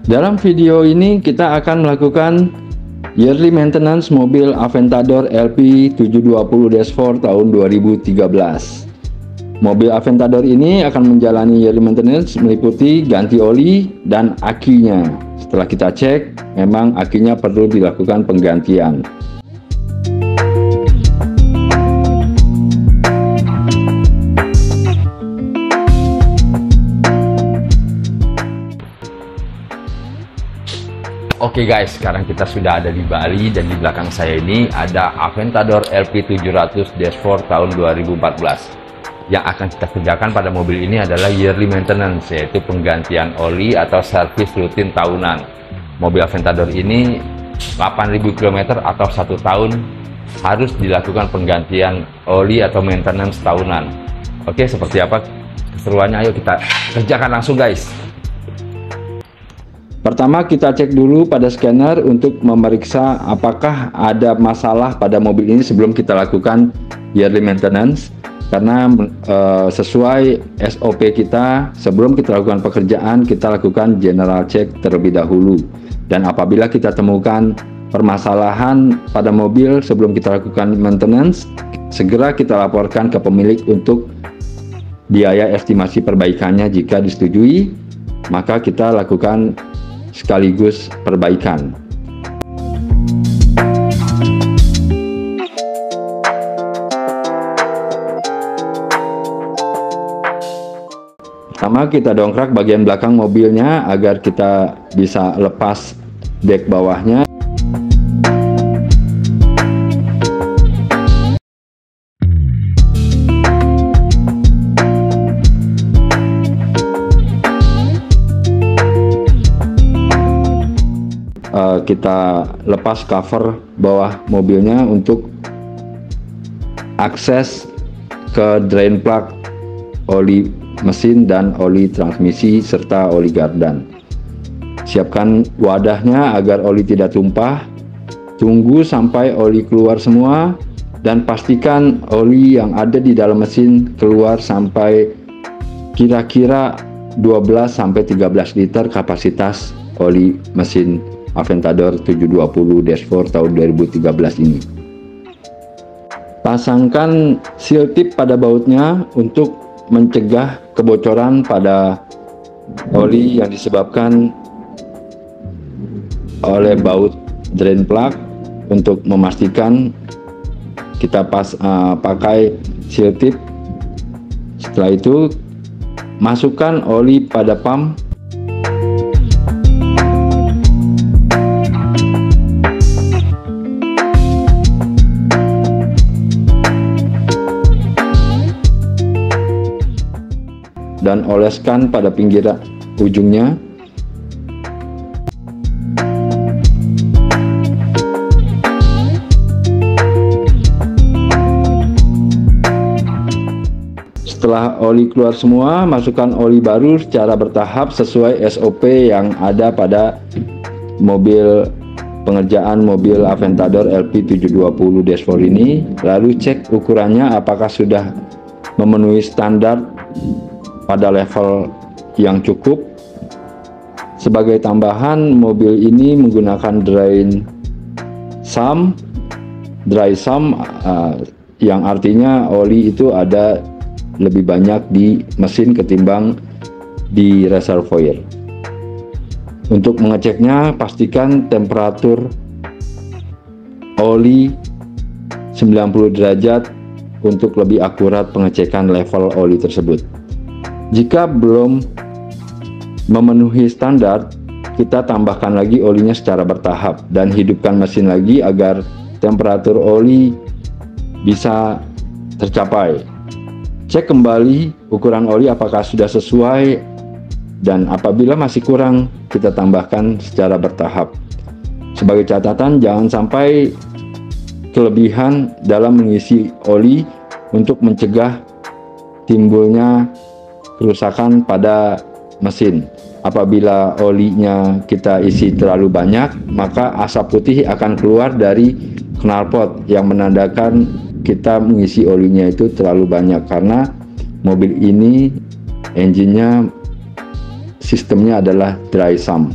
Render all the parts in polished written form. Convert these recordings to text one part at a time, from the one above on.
Dalam video ini kita akan melakukan yearly maintenance mobil Aventador LP 720-4 tahun 2013. Mobil Aventador ini akan menjalani yearly maintenance meliputi ganti oli dan akinya. Setelah kita cek, memang akinya perlu dilakukan penggantian. Oke guys, sekarang kita sudah ada di Bali dan di belakang saya ini ada Aventador LP 700-4 tahun 2014. Yang akan kita kerjakan pada mobil ini adalah yearly maintenance, yaitu penggantian oli atau servis rutin tahunan. Mobil Aventador ini 8.000 km atau 1 tahun harus dilakukan penggantian oli atau maintenance tahunan. Oke, seperti apa keseruannya? Ayo kita kerjakan langsung guys. Pertama kita cek dulu pada scanner untuk memeriksa apakah ada masalah pada mobil ini sebelum kita lakukan yearly maintenance. Karena sesuai SOP kita, sebelum kita lakukan pekerjaan kita lakukan general check terlebih dahulu. Dan apabila kita temukan permasalahan pada mobil sebelum kita lakukan maintenance, segera kita laporkan ke pemilik untuk biaya estimasi perbaikannya. Jika disetujui, maka kita lakukan sekaligus perbaikan. Pertama kita dongkrak bagian belakang mobilnya agar kita bisa lepas dek bawahnya. Kita lepas cover bawah mobilnya untuk akses ke drain plug oli mesin dan oli transmisi serta oli gardan. Siapkan wadahnya agar oli tidak tumpah. Tunggu sampai oli keluar semua dan pastikan oli yang ada di dalam mesin keluar sampai kira-kira 12-13 liter kapasitas oli mesin Aventador 720-4 tahun 2013 ini. Pasangkan seal tip pada bautnya untuk mencegah kebocoran pada oli yang disebabkan oleh baut drain plug. Untuk memastikan kita pakai seal tip. Setelah itu masukkan oli pada pump. Dan oleskan pada pinggir ujungnya. Setelah oli keluar semua, masukkan oli baru secara bertahap sesuai SOP yang ada pada mobil pengerjaan mobil Aventador LP 720-4 ini. Lalu cek ukurannya apakah sudah memenuhi standar pada level yang cukup. Sebagai tambahan, mobil ini menggunakan dry sump, yang artinya oli itu ada lebih banyak di mesin ketimbang di reservoir. Untuk mengeceknya, pastikan temperatur oli 90 derajat untuk lebih akurat pengecekan level oli tersebut. Jika belum memenuhi standar, kita tambahkan lagi olinya secara bertahap dan hidupkan mesin lagi agar temperatur oli bisa tercapai. Cek kembali ukuran oli apakah sudah sesuai, dan apabila masih kurang, kita tambahkan secara bertahap. Sebagai catatan, jangan sampai kelebihan dalam mengisi oli untuk mencegah timbulnya kerusakan pada mesin. Apabila olinya kita isi terlalu banyak, maka asap putih akan keluar dari knalpot yang menandakan kita mengisi olinya itu terlalu banyak, karena mobil ini engine-nya sistemnya adalah dry sump.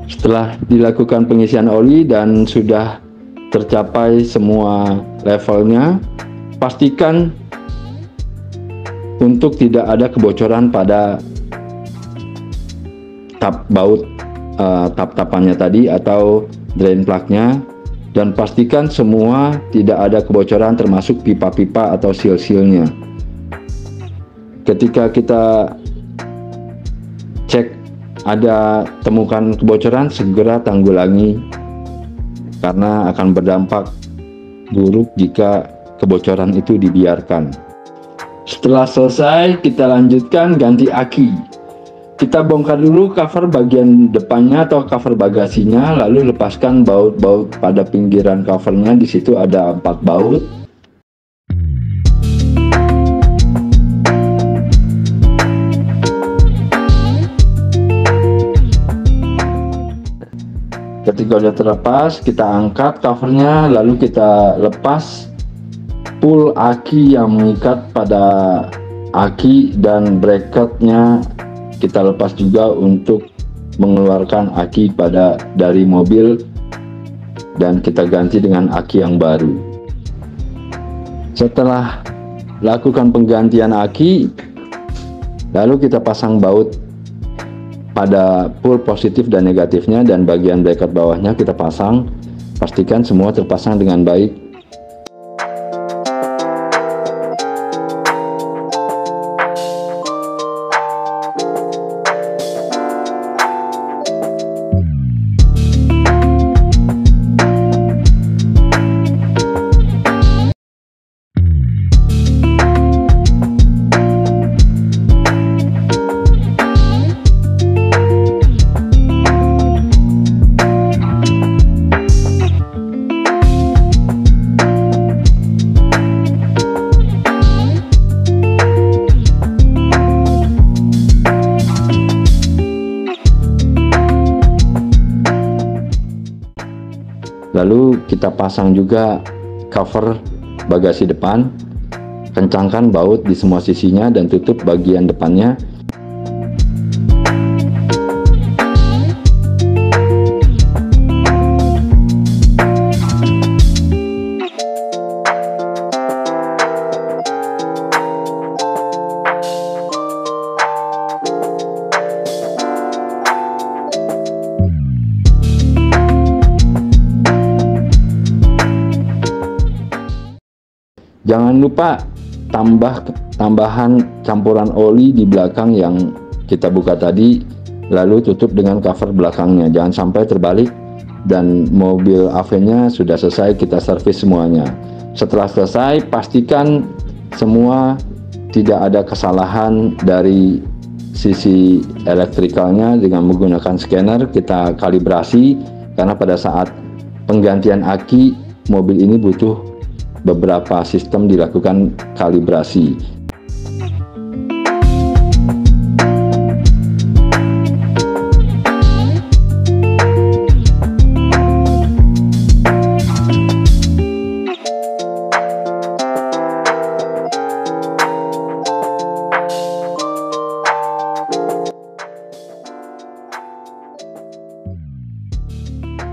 Setelah dilakukan pengisian oli dan sudah tercapai semua levelnya, pastikan untuk tidak ada kebocoran pada tap-tapannya tadi atau drain plug-nya, dan pastikan semua tidak ada kebocoran termasuk pipa-pipa atau seal-sealnya. Ketika kita cek temukan kebocoran, segera tanggulangi karena akan berdampak buruk jika kebocoran itu dibiarkan. Setelah selesai, kita lanjutkan ganti aki. Kita bongkar dulu cover bagian depannya atau cover bagasinya, lalu lepaskan baut-baut pada pinggiran covernya. Di situ ada 4 baut. Ketika sudah terlepas, kita angkat covernya, lalu kita lepas pull aki yang mengikat pada aki, dan bracketnya kita lepas juga untuk mengeluarkan aki dari mobil, dan kita ganti dengan aki yang baru. Setelah lakukan penggantian aki, lalu kita pasang baut pada pull positif dan negatifnya, dan bagian bracket bawahnya kita pasang. Pastikan semua terpasang dengan baik. Lalu kita pasang juga cover bagasi depan, kencangkan baut di semua sisinya dan tutup bagian depannya. Jangan lupa tambahan campuran oli di belakang yang kita buka tadi, lalu tutup dengan cover belakangnya. Jangan sampai terbalik dan mobil AV-nya sudah selesai kita servis semuanya. Setelah selesai, pastikan semua tidak ada kesalahan dari sisi elektrikalnya. Dengan menggunakan scanner kita kalibrasi, karena pada saat penggantian aki mobil ini butuh beberapa sistem dilakukan kalibrasi.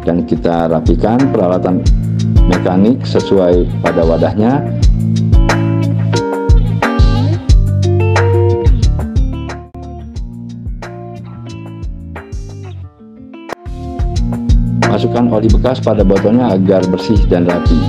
Dan kita rapikan peralatan mekanik sesuai pada wadahnya. Masukkan oli bekas pada botolnya agar bersih dan rapi.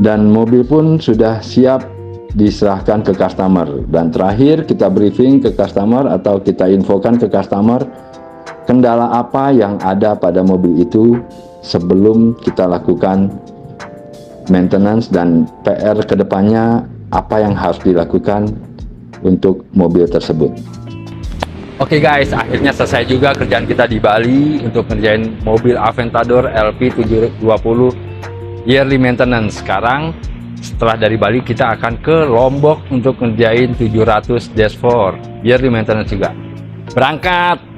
dan mobil pun sudah siap diserahkan ke customer. Dan terakhir kita briefing ke customer atau kita infokan ke customer kendala apa yang ada pada mobil itu sebelum kita lakukan maintenance dan PR kedepannya apa yang harus dilakukan untuk mobil tersebut. Oke guys, akhirnya selesai juga kerjaan kita di Bali untuk ngerjain mobil Aventador LP720 yearly maintenance. Sekarang setelah dari Bali kita akan ke Lombok untuk ngerjain 700 dashboard yearly maintenance juga. Berangkat!